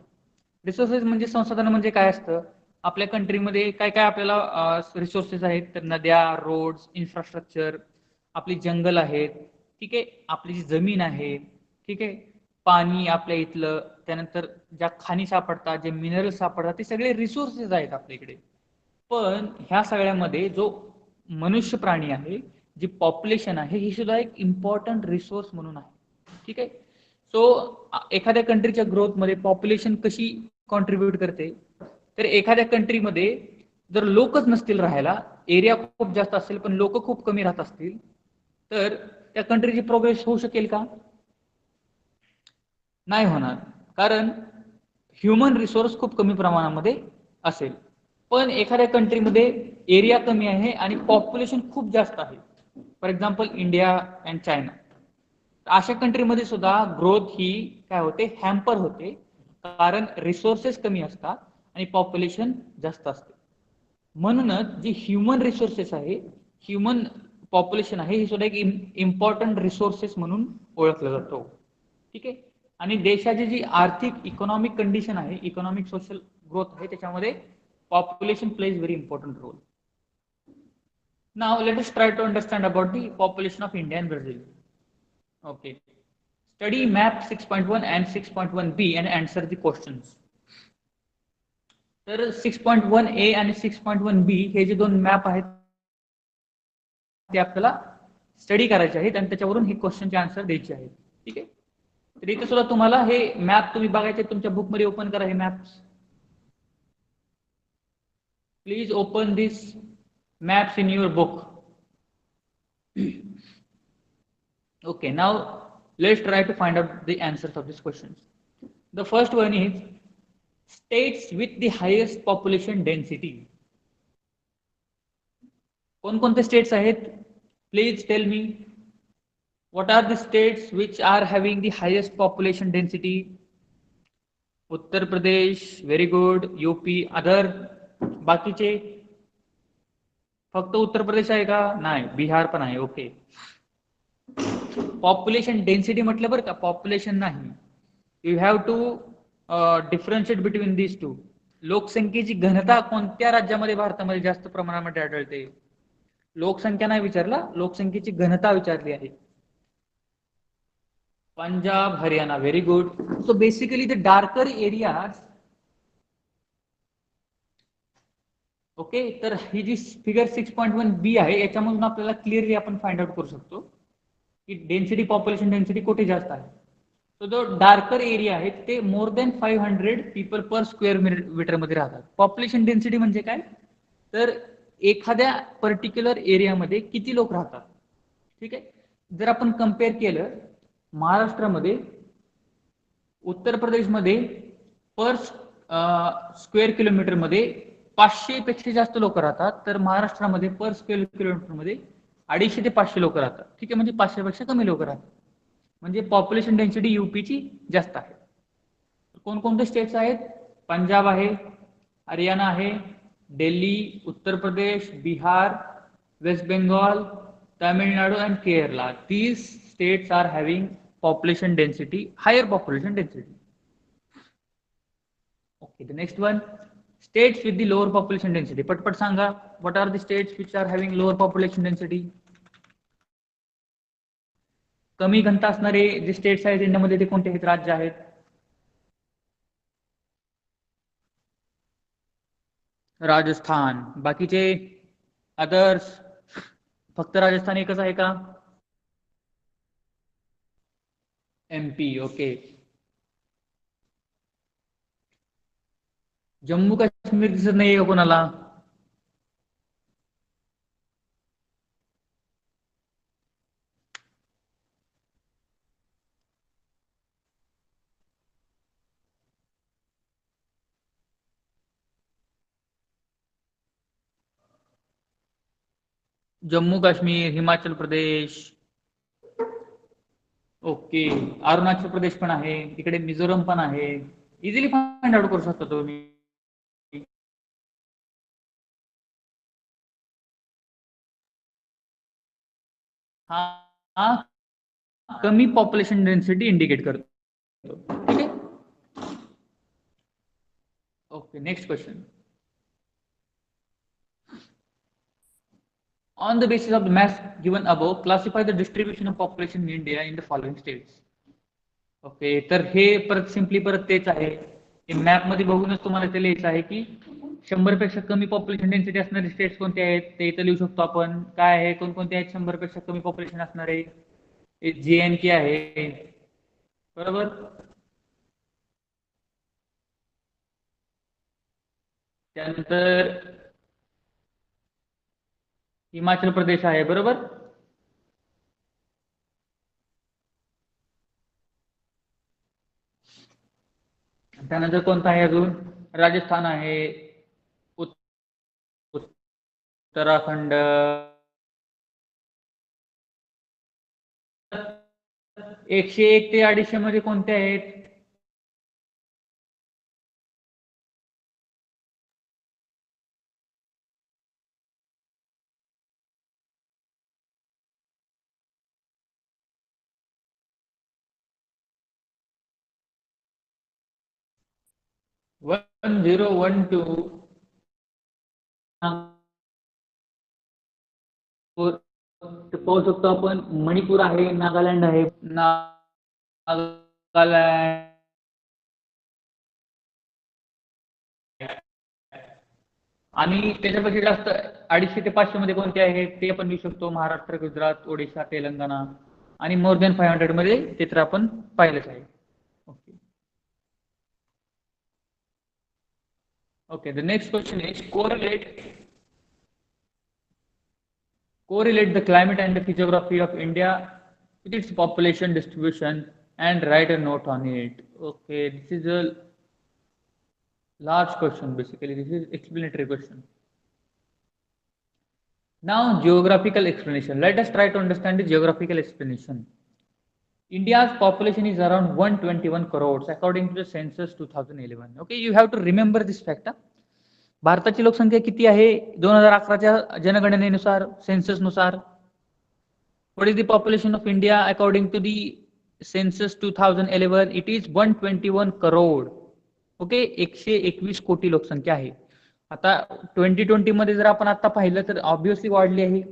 रिसोर्सेस म्हणजे संसाधन म्हणजे काय असतं, आपल्या कंट्रीमध्ये काय काय आपल्याला रिसोर्सेस आहेत, तर नद्या, रोड्स, इन्फ्रास्ट्रक्चर, आपली जंगल आहेत, ठीक आहे, आपली जी जमीन आहे, ठीक आहे, पाणी आपल्या इथलं, त्यानंतर ज्या खाणी सापडतात, जे मिनरल्स सापडतात, ते सगळे रिसोर्सेस आहेत आपल्या इकडे. पण ह्या सगळ्यामध्ये जो मनुष्य प्राणी आहे, जी पॉप्युलेशन आहे, ही सुद्धा एक इम्पॉर्टंट रिसोर्स म्हणून आहे. ठीक आहे. सो एखाद्या कंट्रीच्या ग्रोथमध्ये पॉप्युलेशन कशी कॉन्ट्रीब्यूट करते, तर एखाद्या कंट्रीमध्ये जर लोकच नसतील राहायला, एरिया खूप जास्त असेल पण लोक खूप कमी राहत असतील, तर त्या कंट्रीची प्रोग्रेस होऊ शकेल का? नाही होणार, कारण ह्युमन रिसोर्स खूप कमी प्रमाणामध्ये असेल. पण एखाद्या कंट्रीमध्ये एरिया कमी आहे आणि पॉप्युलेशन खूप जास्त आहे, for example India and China, अशा कंट्रीमध्ये सुद्धा ग्रोथ ही काय होते, हॅम्पर होते, कारण रिसोर्सेस कमी असतात आणि पॉप्युलेशन जास्त असते. म्हणूनच जी ह्युमन रिसोर्सेस आहे, ह्युमन पॉप्युलेशन आहे, ही सुद्धा एक इम्पॉर्टंट रिसोर्सेस म्हणून ओळखलं जातो. ठीक आहे. आणि देशाची जी आर्थिक इकॉनॉमिक कंडिशन आहे, इकॉनॉमिक सोशल ग्रोथ आहे, त्याच्यामध्ये population plays very important role. Now let us try to understand about the population of India and Brazil. Okay. Study map 6.1 and 6.1b and answer the questions. तर 6.1a आणि 6.1b हे जे दोन map आहेत ते आपल्याला स्टडी करायचे आहेत आणि त्याच्यावरून हे क्वेश्चनचे आन्सर द्यायचे आहेत. ठीक आहे. तर इथे सुद्धा तुम्हाला हे मॅप तुम्ही बघायचे, तुमच्या बुक मध्ये ओपन करा हे maps. Please open this maps in your book. Okay, now let's try to find out the answers of these questions. The first one is states with the highest population density. कोणकोणते states आहेत? Please tell me what are the states which are having the highest population density? Uttar Pradesh, very good. UP, other, बाकीचे? फक्त उत्तर प्रदेश आहे का? नाही, बिहार पण आहे. Okay. Population density म्हटलं बरं का, पॉप्युलेशन नाही. You have to differentiate between these two. लोकसंख्येची घनता कोणत्या राज्यामध्ये भारतामध्ये जास्त प्रमाणामध्ये आढळते? लोकसंख्या नाही विचारला, लोकसंख्येची घनता विचारली आहे. Punjab, Haryana, very good. So basically the darker areas. Okay, तर ही जी फिगर 6.1b आहे, याच्यामधून आपल्याला क्लिअरली आपण फाइंड आउट करू शकतो की डेन्सिटी, पॉप्युलेशन डेन्सिटी कुठे जास्त आहे. तो जो डार्कर एरिया आहे ते more than 500 people per square meter मध्ये राहतात. पॉप्युलेशन डेन्सिटी म्हणजे काय, तर एखाद्या पर्टिक्युलर एरियामध्ये किती लोक राहतात. ठीक आहे. जर आपण कम्पेअर केलं, महाराष्ट्रामध्ये, उत्तर प्रदेशमध्ये पर स्क्वेअर किलोमीटर मध्ये 500 पेक्षा जास्त लोक राहतात, तर महाराष्ट्रामध्ये पर स्क्वेअर किलोमीटर मध्ये 250 ते 500 लोक राहतात. ठीक आहे, म्हणजे 500 पेक्षा कमी लोक राहतात. म्हणजे पॉप्युलेशन डेन्सिटी यूपीची जास्त आहे. कोणकोणते स्टेट्स आहेत? पंजाब आहे, हरियाणा आहे, Delhi, Uttar Pradesh, Bihar, West Bengal, Tamil Nadu and Kerala. These states are having population density, higher population density. Okay, the next one, states with the lower population density. पटपट सांगा, what are the states which are having lower population density? कमी घनता असणारे जे states आहेत इंडियामध्ये ते कोणते आहेत, राज्य आहेत? राजस्थान. बाकीचे अदर्स फक्त राजस्थान एकच आहे का? MP. ओके. जम्मू काश्मीर दिसत नाहीये का कोणाला? जम्मू काश्मीर, हिमाचल प्रदेश, ओके, अरुणाचल प्रदेश पण आहे, इकडे मिझोरम पण आहे. इझिली फाइंड आउट करू शकता तुम्ही. हा कमी पॉप्युलेशन डेन्सिटी इंडिकेट करतो. ठीक आहे. Okay, next question. On the basis of the mass given above, classify the distribution of population in India in the following states. Okay, तर हे परत सिम्पली परत तेच आहे. मॅप मध्ये बघूनच तुम्हाला ते लिहायचं आहे की 100 पेक्षा कमी पॉप्युलेशन डेन्सिटी असणारे स्टेट्स कोणते आहेत ते इथं लिहू शकतो आपण. काय आहे, कोणकोणते आहेत 100 पेक्षा कमी पॉप्युलेशन असणारे? JNK आहे, बरोबर. त्यानंतर हिमाचल प्रदेश आहे, बरोबर. त्यानंतर कोणता आहे अजून? राजस्थान आहे, उत्तराखंड, 101 ते 250 मध्ये कोणते आहेत? वन 1012 पाहू शकतो आपण. मणिपूर आहे, नागालँड आहे, नागालँड, आणि त्याच्यापेक्षा जास्त 250 ते 500 मध्ये कोणते आहेत ते आपण लिहू शकतो. महाराष्ट्र, गुजरात, ओडिशा, तेलंगणा. आणि मोर दॅन 500 मध्ये ते तर आपण पाहिलंच आहे. Okay. Okay, the next question is correlate the climate and the physiography of India with its population distribution and write a note on it. Okay, this is a large question. Basically, this is explanatory question. Now, geographical explanation. Let us try to understand the geographical explanation. India's population is around 121 crores according to the census 2011. Okay, you have to remember this fact. भारताची लोकसंख्या किती आहे 2011च्या जनगणनेनुसार, सेन्ससनुसार? What is the population of India according to the census 2011? It is 121 crore. Okay, 121 कोटी लोकसंख्या आहे. आता 2020 मध्ये जर आपण आता पाहिलं तर ऑब्विसली वाढली आहे.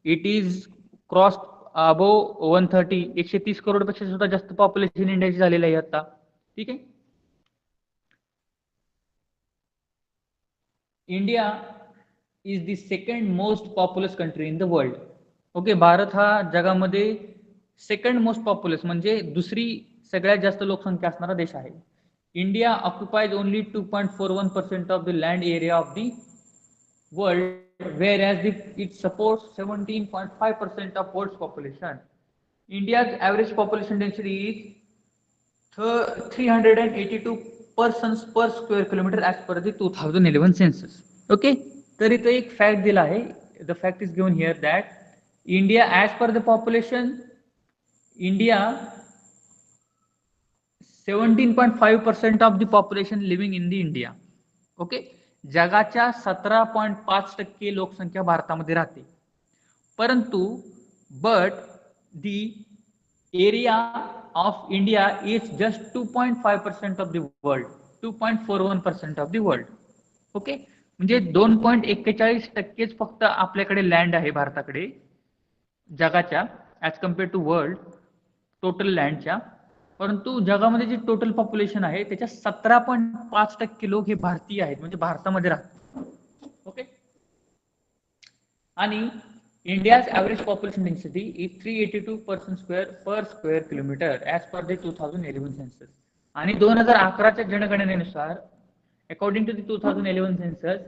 It is cross above 130, 130 crore पेक्षा सुद्धा जास्त पॉप्युलेशन इंडियाची झालेलं आहे आता. ठीक आहे. India is the second most populous country in the world. Okay, Bharat हा जगामध्ये सेकंड मोस्ट पॉप्युलस म्हणजे दुसरी सगळ्यात जास्त लोकसंख्या असणारा देश आहे. India occupies only 2.41% of the land area of the world, whereas it supports 17.5% of world's population. India's average population density is 382 persons per square kilometer as per the 2011 census. Okay, तर इथे एक फॅक्ट दिला आहे. The fact is given here that India, as per the population, India 17.5% of the population living in the India. ओके, जगाच्या 17.5% लोकसंख्या भारतामध्ये राहते. परंतु but the area of India is just 2.5% of the world, 2.41% of the world. ओके, म्हणजे 2.41% फक्त आपल्याकडे लँड आहे भारताकडे जगाच्या, as compare to world total लँडच्या. परंतु जगामध्ये जे टोटल पॉप्युलेशन आहे त्याच्या 17.5% लोक हे भारतीय आहेत, म्हणजे भारतामध्ये राहतात. ओके, आणि India's average population density is 382 person square per square kilometer as per the 2011 census. आणि 2011च्या जनगणनेनुसार according to the 2011 census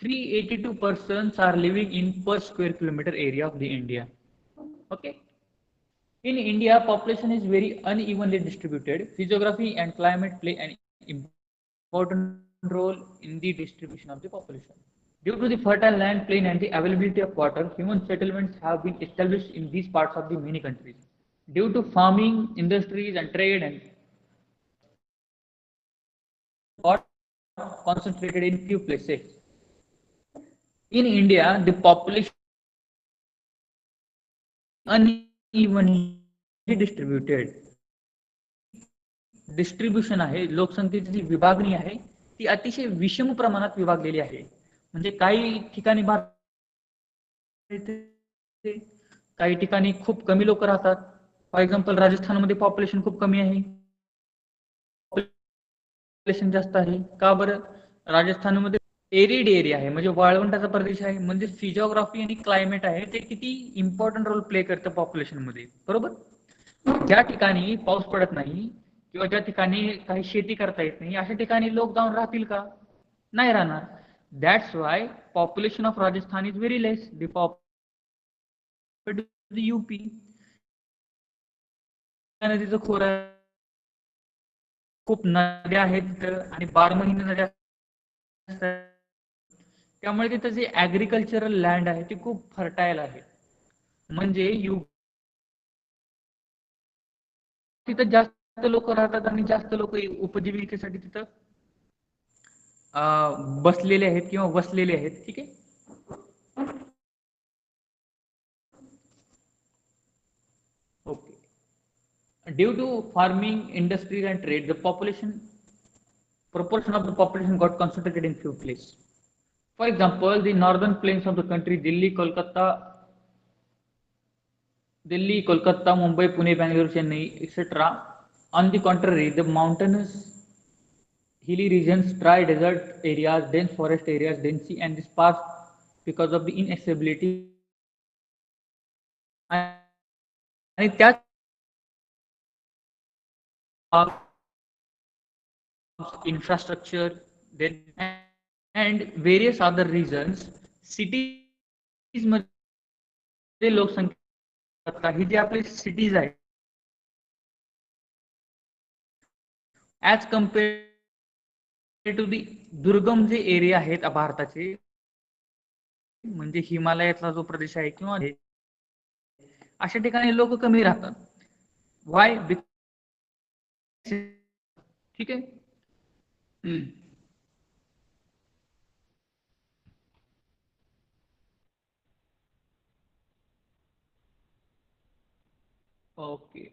382 persons are living in per square kilometer area of the India. Okay. In India, population is very unevenly distributed. Physiography and climate play an important role in the distribution of the population. Due to the fertile land, plain, and the availability of water, human settlements have been established in these parts of the many countries. Due to farming, industries, and trade, and got concentrated in few places. In India, the population unevenly distributed. Distribution आहे, लोकसंख्येची जी विभागणी आहे ती अतिशय विषम प्रमाणात विभागलेली आहे. म्हणजे काही ठिकाणी काही ठिकाणी खूप कमी लोक राहतात. फॉर एक्झाम्पल राजस्थानमध्ये पॉप्युलेशन खूप कमी आहे, पॉप्युलेशन जास्त आहे. का बरं? राजस्थानमध्ये एरिड एरिया आहे, म्हणजे वाळवंटाचा प्रदेश आहे. म्हणजे फिजिओग्राफी आणि क्लायमेट आहे ते किती इम्पॉर्टंट रोल प्ले करतं पॉप्युलेशन मध्ये, बरोबर. ज्या ठिकाणी पाऊस पडत नाही किंवा ज्या ठिकाणी काही शेती करता येत नाही अशा ठिकाणी लोक जाऊन राहतील का? नाही राहणार. That's why population of Rajasthan is very less the UP. नदीचं खोरं, खूप नद्या आहेत तिथं आणि बारमाही नद्या, त्यामुळे तिथं जे ऍग्रिकल्चरल लँड आहे ती खूप फर्टाईल आहे. म्हणजे तिथं जास्त लोक राहतात आणि जास्त लोक उपजीविकेसाठी तिथं बसलेले आहेत किंवा वसलेले आहेत. ठीक आहे. Okay. Due to farming, industries, and trade, the proportion of the population got concentrated in few places. For example, the northern plains of the country, Delhi, Kolkata, Mumbai, Pune, Bangalore, Chennai, etc. On the contrary, the mountainous, hilly regions, dry desert areas, dense forest areas, dense and sparse because of the inaccessibility आणि त्याच infrastructure then and various other reasons, cities मध्ये लोकसंख्या, काही जे आपले cities आहेत as compare to the दुर्गम जे एरिया आहेत भारताचे, म्हणजे हिमालयातला जो प्रदेश आहे किंवा अशा ठिकाणी लोक कमी राहतात. वाय? ठीक आहे. Okay.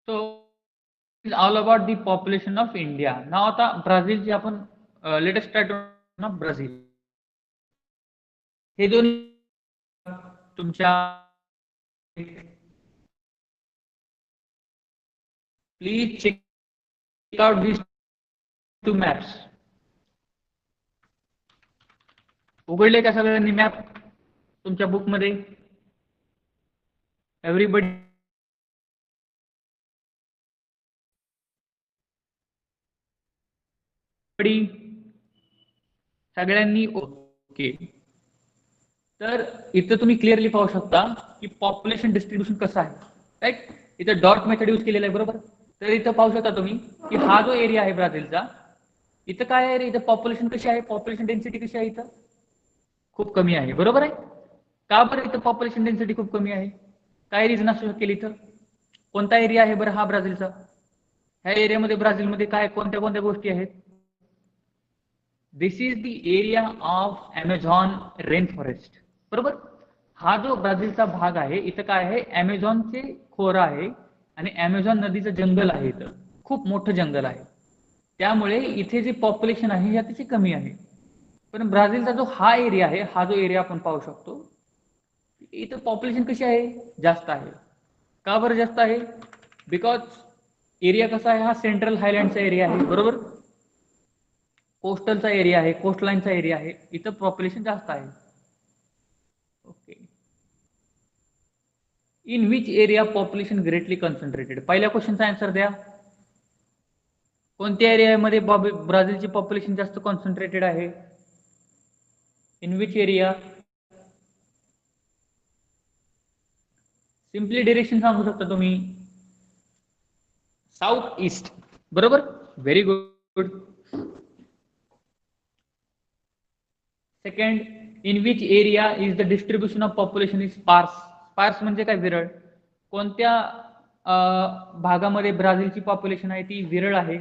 So is all about the population of India. Now आता ब्राझीलची आपण लेटेस्ट स्टॅट ऑफ ब्राझील, हे दोन तुमच्या please check out this two maps. उघडले का सगळ्यांनी मॅप तुमच्या बुक मध्ये? एव्हरीबडी सगळ्यांनी? ओके. तर इथं तुम्ही क्लिअरली पाहू शकता की पॉप्युलेशन डिस्ट्रीब्युशन कसं आहे. राईट. इथं डॉट मेथड यूज केलेलं आहे, बरोबर. तर इथं पाहू शकता तुम्ही की हा जो एरिया आहे ब्राझीलचा, इथं काय आहे रे, इथं पॉप्युलेशन कशी आहे, पॉप्युलेशन डेन्सिटी कशी आहे, इथं खूप कमी आहे, बरोबर आहे. का बरं इथं पॉप्युलेशन डेन्सिटी खूप कमी आहे? काय रिझन असू शकेल? इथं कोणता एरिया आहे बरं हा ब्राझीलचा? ह्या एरियामध्ये ब्राझीलमध्ये काय कोणत्या कोणत्या गोष्टी आहेत? This is the area of Amazon rain forest, बरोबर. हा जो ब्राझीलचा भाग आहे इथं काय आहे, अमेझॉनचे खोरं आहे आणि अमेझॉन नदीचं जंगल आहे. इथं खूप मोठं जंगल आहे, त्यामुळे इथे जे पॉप्युलेशन आहे हे अतिशय कमी आहे. पण ब्राझीलचा जो हा एरिया आहे, हा जो एरिया आपण पाहू शकतो, इथं पॉप्युलेशन कशी आहे, जास्त आहे. का बरं जास्त आहे? बिकॉज एरिया कसा आहे, हा सेंट्रल हायलँडचा एरिया आहे, बरोबर. कोस्टलचा एरिया आहे, कोस्टलाईनचा एरिया आहे, इथं पॉप्युलेशन जास्त आहे. Okay. In which area population greatly concentrated, पहिल्या क्वेश्चनचा आन्सर द्या. कोणत्या एरियामध्ये ब्राझीलची पॉप्युलेशन जास्त कॉन्सन्ट्रेटेड आहे? In which area? Simply direction सांगू शकता तुम्ही. साऊथ ईस्ट, बरोबर. Very good. Second, in which area is the distribution of population is sparse. Sparse म्हणजे काय? विरळ. कोणत्या भागामध्ये ब्राझीलची पॉप्युलेशन आहे ती विरळ आहे?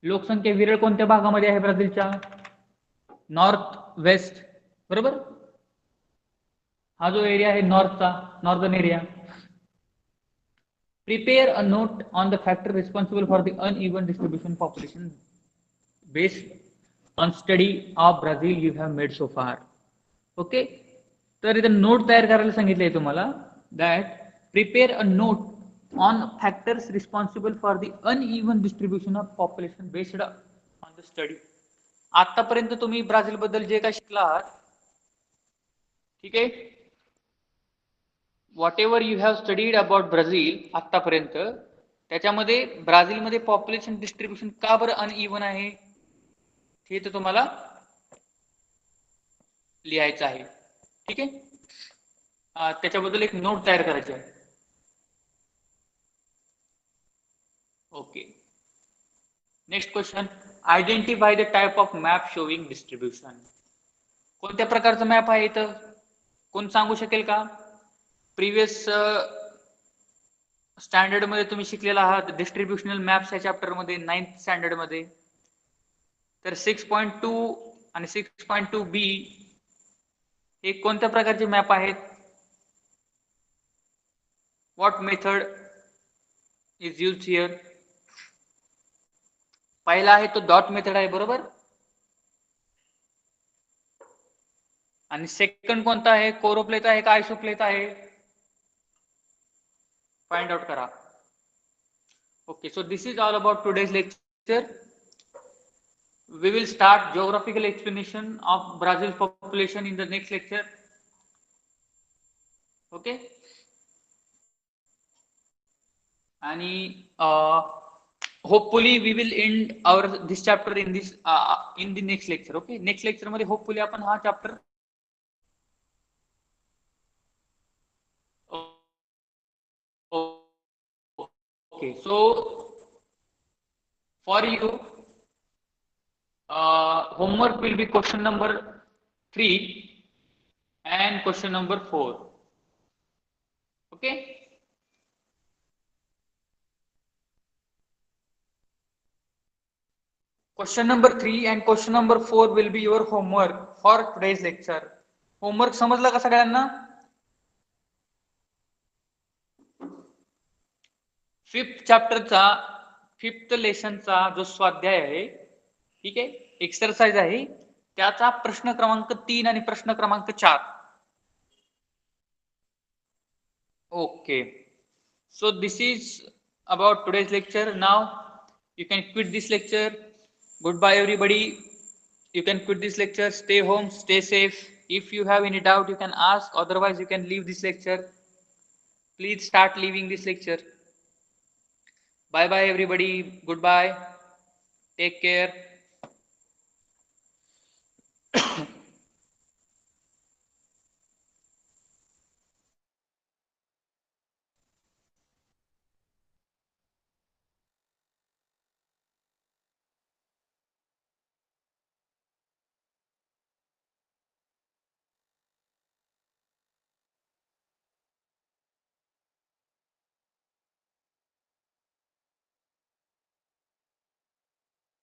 लोकसंख्या विरळ कोणत्या भागामध्ये आहे ब्राझीलच्या? नॉर्थ वेस्ट, बरोबर. हा जो एरिया आहे नॉर्थचा, northern area. Prepare a note on the factor responsible for the uneven distribution population based on study of Brazil you have made so far. Okay. तर इथं नोट तयार करायला सांगितलंय तुम्हाला. That prepare a note on factors responsible for the uneven distribution of population based on the study. आतापर्यंत तुम्ही Brazil बद्दल जे काय शिकला आहात, ठीक आहे, what ever you have studied about Brazil आतापर्यंत, त्याच्यामध्ये ब्राझीलमध्ये पॉप्युलेशन डिस्ट्रीब्युशन का बरं अनइवन आहे हे तर तुम्हाला लिहायचं आहे. ठीक आहे. त्याच्याबद्दल एक नोट तयार करायची आहे. Okay. Next question, identify the type of map showing distribution. कोणत्या प्रकारचा मॅप आहे इथं? कोण सांगू शकेल का? प्रिव्हियस स्टँडर्ड मध्ये तुम्ही शिकलेला आहात डिस्ट्रीब्युशनल मॅप्स या चॅप्टर मध्ये, 9th स्टँडर्ड मध्ये. तर 6.2 आणि 6.2 बी हे कोणत्या प्रकारचे मॅप आहेत? What method is used here? पहिला आहे तो डॉट मेथड आहे, बरोबर. आणि सेकंड कोणता आहे? कोरोप्लेट आहे का आयसोप्लेट आहे? फाइंड आउट करा. Okay, so this is all about today's lecture. We will start geographical explanation of Brazil population in the next lecture. Okay. आणि hopefully we will end our this chapter in this in the next lecture. Okay, next lecture मध्ये hopefully आपण हा chapter okay. So for you homework will be question number 3 and question number 4. Okay. Question number 3 and question number 4 will be your homework for today's lecture. Homework समजला का सगळ्यांना? Fifth चॅप्टरचा, fifth लेसनचा जो स्वाध्याय आहे, ठीक आहे, एक्सरसाइज आहे, त्याचा प्रश्न क्रमांक 3 आणि प्रश्न क्रमांक 4. Okay. So this is about today's lecture. Now you can quit this lecture. Goodbye everybody. You can quit this lecture. Stay home, stay safe. If you have any doubt, you can ask. Otherwise, you can leave this lecture. Please start leaving this lecture. Bye bye everybody. Goodbye. Take care.